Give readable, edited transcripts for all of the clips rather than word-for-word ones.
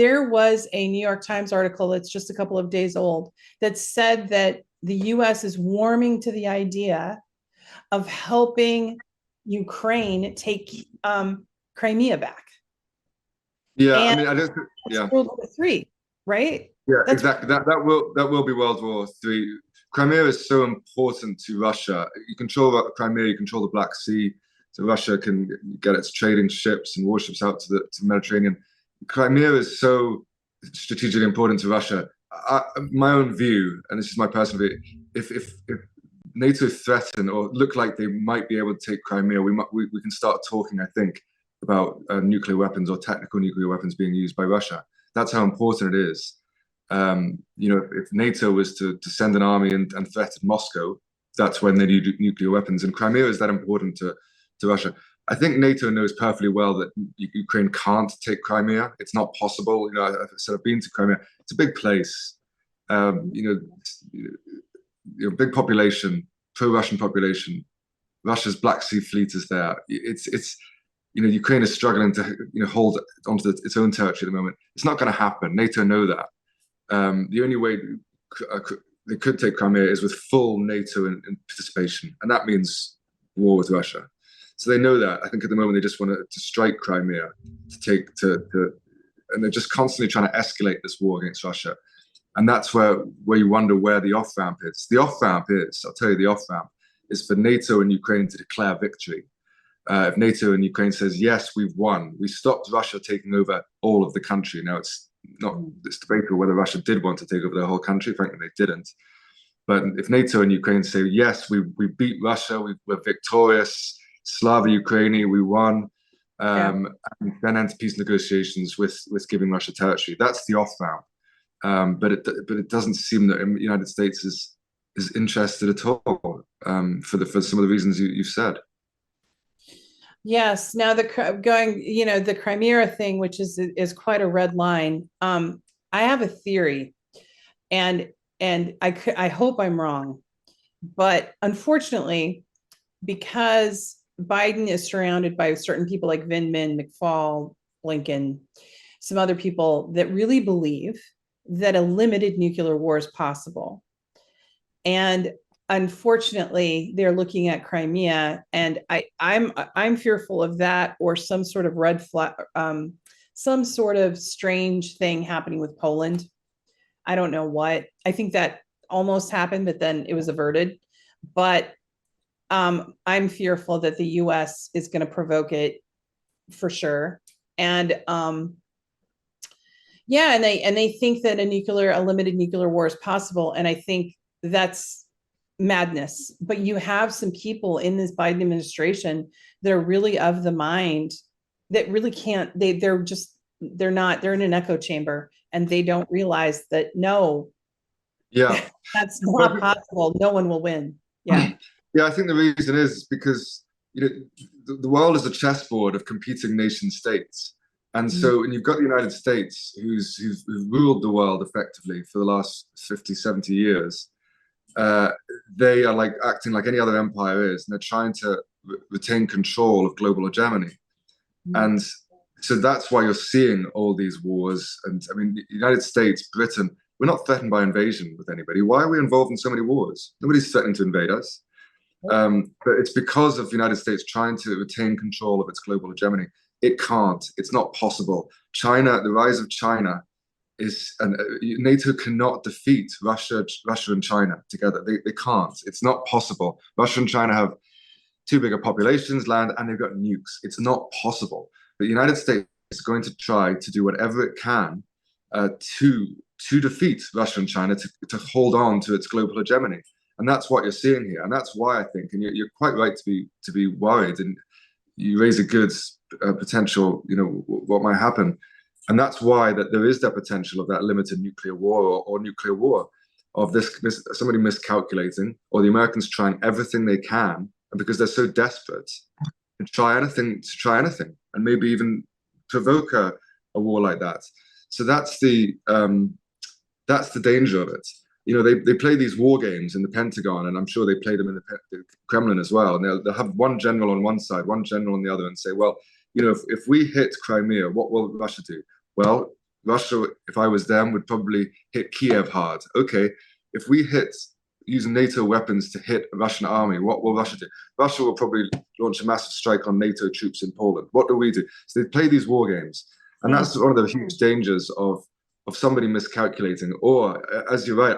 there was a New York Times article that's just a couple of days old that said that the US is warming to the idea of helping Ukraine take Crimea back. Yeah, I And mean, I don't. that's Yeah, World War III, right? yeah, That's exactly. That will be World War III. Crimea is so important to Russia. You control Crimea, you control the Black Sea, so Russia can get its trading ships and warships out to the Mediterranean. Crimea is so strategically important to Russia. My own view, and this is my personal view, if NATO threaten or look like they might be able to take Crimea, we can start talking, I think, about nuclear weapons or technical nuclear weapons being used by Russia. That's how important it is. If NATO was to send an army and threaten Moscow, that's when they need nuclear weapons. And Crimea is that important to Russia. I think NATO knows perfectly well that Ukraine can't take Crimea. It's not possible. I've been to Crimea. It's a big place. Big population, pro-Russian population. Russia's Black Sea Fleet is there. Ukraine is struggling to hold onto its own territory at the moment. It's not going to happen. NATO know that. The only way they could take Crimea is with full NATO in participation, and that means war with Russia. So they know that. I think at the moment they just want to strike Crimea and they're just constantly trying to escalate this war against Russia. And that's where you wonder where the off ramp is. The off ramp is, I'll tell you, the off ramp is for NATO and Ukraine to declare victory. If NATO and Ukraine says, yes, we've won, we stopped Russia taking over all of the country. Now it's debatable whether Russia did want to take over the whole country. Frankly, they didn't. But if NATO and Ukraine say, yes, we beat Russia, we're victorious, Slava Ukraini, we won, and then enter peace negotiations with giving Russia territory. That's the off ramp. But it doesn't seem that the United States is interested at all for some of the reasons you've said. Yes. Now the Crimea thing, which is quite a red line. I have a theory, and I hope I'm wrong, but unfortunately, because Biden is surrounded by certain people like Vindman, McFaul, Blinken, some other people that really believe that a limited nuclear war is possible. And unfortunately, they're looking at Crimea, and I'm fearful of that, or some sort of red flag, some sort of strange thing happening with Poland. I don't know what. I think that almost happened, but then it was averted. But I'm fearful that the U.S. is going to provoke it for sure. And and they think that a limited nuclear war is possible, and I think that's madness. But you have some people in this Biden administration that are really of the mind that really can't. They're in an echo chamber, and they don't realize that that's not possible. No one will win. Yeah. Yeah, I think the reason is because the world is a chessboard of competing nation states, and so and you've got the United States who's ruled the world effectively for the last 50, 70 years. They are like acting like any other empire is, and they're trying to retain control of global hegemony, and so that's why you're seeing all these wars. And I mean, the United States, Britain, we're not threatened by invasion with anybody. Why are we involved in so many wars? Nobody's threatening to invade us. But it's because of the United States trying to retain control of its global hegemony. It can't. It's not possible. China, the rise of China is, and NATO cannot defeat Russia and China together. They can't. It's not possible. Russia and China have too big a populations, land, and they've got nukes. It's not possible. But the United States is going to try to do whatever it can to defeat Russia and China, to hold on to its global hegemony. And that's what you're seeing here, and that's why I think, and you're quite right to be worried, and you raise a good potential, what might happen, and that's why that there is that potential of that limited nuclear war or nuclear war, of somebody miscalculating, or the Americans trying everything they can, and because they're so desperate to try anything, and maybe even provoke a war like that. So that's the danger of it. They play these war games in the Pentagon, and I'm sure they play them in the Kremlin as well. And they'll have one general on one side, one general on the other, and say, well, if we hit Crimea, what will Russia do? Well, Russia, if I was them, would probably hit Kiev hard. Okay, if we use NATO weapons to hit a Russian army, what will Russia do? Russia will probably launch a massive strike on NATO troops in Poland. What do we do? So they play these war games, and that's one of the huge dangers of somebody miscalculating. Or, as you're right,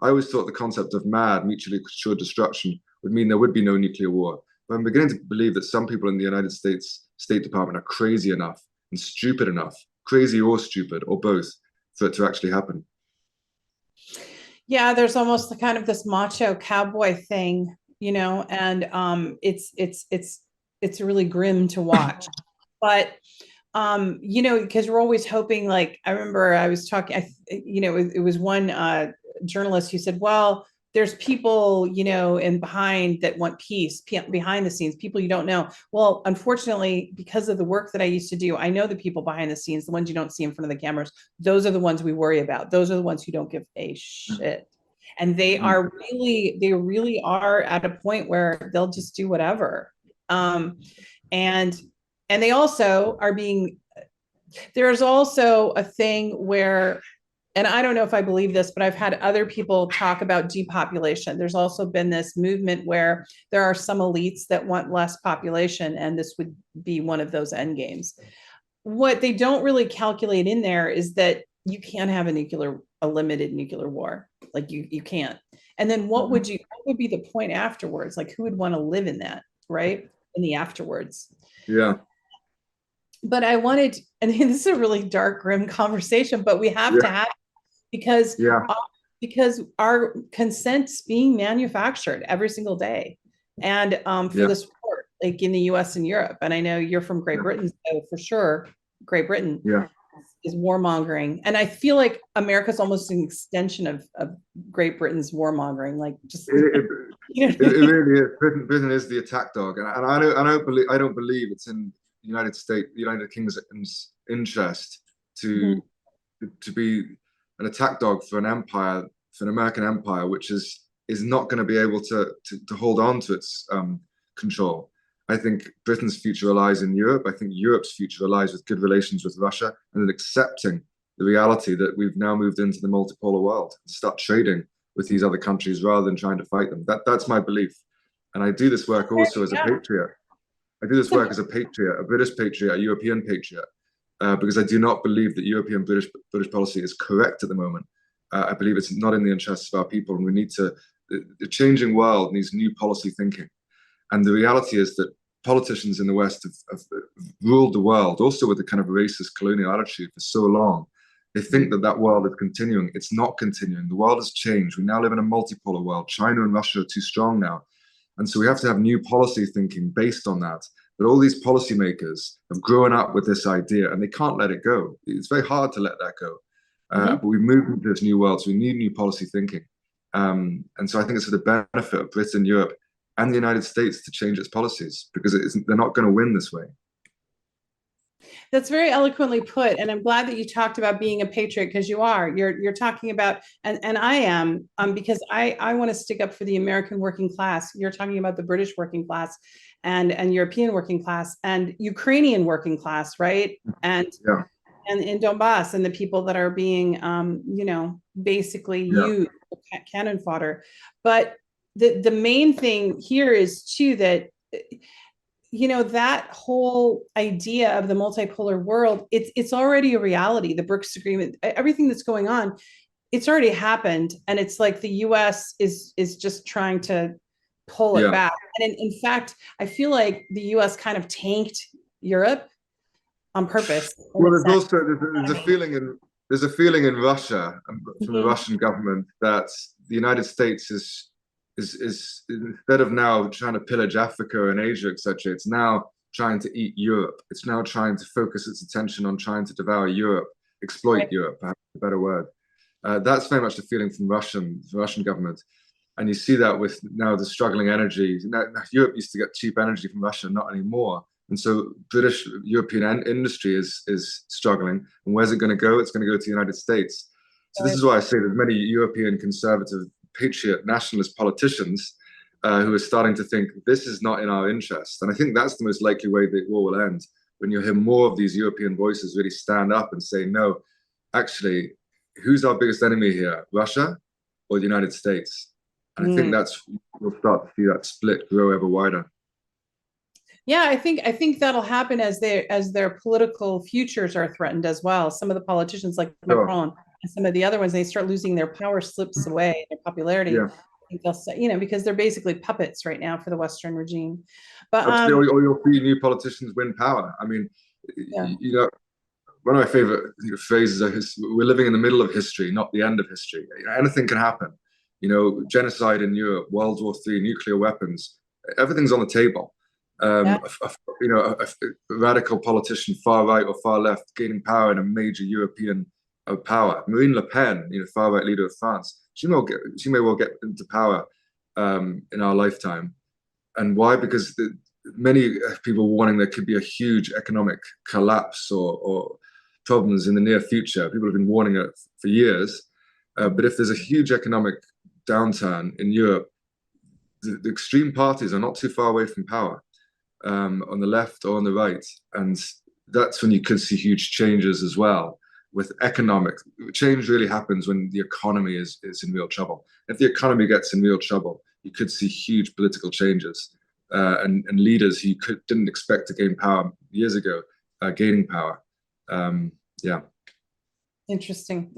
I always thought the concept of MAD, mutually assured destruction, would mean there would be no nuclear war. But I'm beginning to believe that some people in the United States State Department are crazy enough and stupid enough, crazy or stupid, or both, for it to actually happen. Yeah, there's almost the kind of this macho cowboy thing, and it's really grim to watch. But because we're always hoping, like, I remember I was talking, it was one journalist who said, well, there's people, in behind that want peace, behind the scenes, people you don't know. Well, unfortunately, because of the work that I used to do, I know the people behind the scenes, the ones you don't see in front of the cameras. Those are the ones we worry about. Those are the ones who don't give a shit. And they really are at a point where they'll just do whatever. And they also are there's also a thing where, and I don't know if I believe this, but I've had other people talk about depopulation. There's also been this movement where there are some elites that want less population, and this would be one of those end games. What they don't really calculate in there is that you can't have a limited nuclear war. Like you can't. And then what would be the point afterwards? Like, who would want to live in that, right? In the afterwards. Yeah. But I wanted, and this is a really dark, grim conversation, but we have to have, because our consent's being manufactured every single day, and for this war, like in the U.S. and Europe. And I know you're from Great Britain, so for sure, Great Britain is warmongering, and I feel like America's almost an extension of Great Britain's warmongering. Like, just it really is. Britain is the attack dog, and I don't believe it's in the United Kingdom's interest to be an attack dog for an empire, for an American empire, which is not going to be able to hold on to its control. I think Britain's future lies in Europe. I think Europe's future lies with good relations with Russia, and then accepting the reality that we've now moved into the multipolar world and start trading with these other countries rather than trying to fight them. That's my belief. And I do this work also as a patriot. I do this work as a patriot, a British patriot, a European patriot, because I do not believe that European British policy is correct at the moment. I believe it's not in the interests of our people, and we need to. The changing world needs new policy thinking, and the reality is that politicians in the West have ruled the world, also with a kind of racist colonial attitude for so long. They think that world is continuing. It's not continuing. The world has changed. We now live in a multipolar world. China and Russia are too strong now. And so we have to have new policy thinking based on that. But all these policymakers have grown up with this idea, and they can't let it go. It's very hard to let that go. But we've moved into this new world, so we need new policy thinking. And so I think it's for the benefit of Britain, Europe, and the United States to change its policies, because they're not going to win this way. That's very eloquently put, and I'm glad that you talked about being a patriot, because you are. You're talking about, and I am, because I want to stick up for the American working class. You're talking about the British working class, and European working class, and Ukrainian working class, right? And in Donbass, and the people that are being, basically used cannon fodder. But the main thing here is too that, that whole idea of the multipolar world, it's already a reality. The BRICS agreement, everything that's going on, it's already happened. And it's like the US is just trying to pull it back. And in fact, I feel like the US kind of tanked Europe on purpose. Well, there's a feeling in Russia, from the Russian government, that the United States is instead of now trying to pillage Africa and Asia, etc., it's now trying to eat Europe. It's now trying to focus its attention on trying to devour Europe, exploit Europe, perhaps a better word. That's very much the feeling from the Russian government. And you see that with now the struggling energy. Now, Europe used to get cheap energy from Russia, not anymore. And so British European industry is struggling. And where's it going to go? It's going to go to the United States. So this is why I say there's many European conservative, patriot, nationalist politicians who are starting to think this is not in our interest. And I think that's the most likely way the war will end, when you hear more of these European voices really stand up and say, no, actually, who's our biggest enemy here, Russia or the United States? And I think we'll start to see that split grow ever wider. Yeah, I think that'll happen as their political futures are threatened as well. Some of the politicians like Sure. Macron and some of the other ones, they start losing their power, slips away, their popularity. Yeah. I think they'll say, because they're basically puppets right now for the Western regime. But Absolutely, or you'll see new politicians win power. I mean, yeah. One of my favorite phrases is we're living in the middle of history, not the end of history. Anything can happen. Genocide in Europe, World War III, nuclear weapons, everything's on the table. Yeah. A radical politician, far right or far left, gaining power in a major European power. Marine Le Pen, far right leader of France, she may well get into power in our lifetime. And why? Because many people were warning there could be a huge economic collapse or problems in the near future. People have been warning it for years. But if there's a huge economic downturn in Europe, the extreme parties are not too far away from power, on the left or on the right. And that's when you could see huge changes as well. With economic change really happens when the economy is in real trouble. If the economy gets in real trouble, you could see huge political changes and leaders who didn't expect to gain power years ago gaining power. Yeah. Interesting.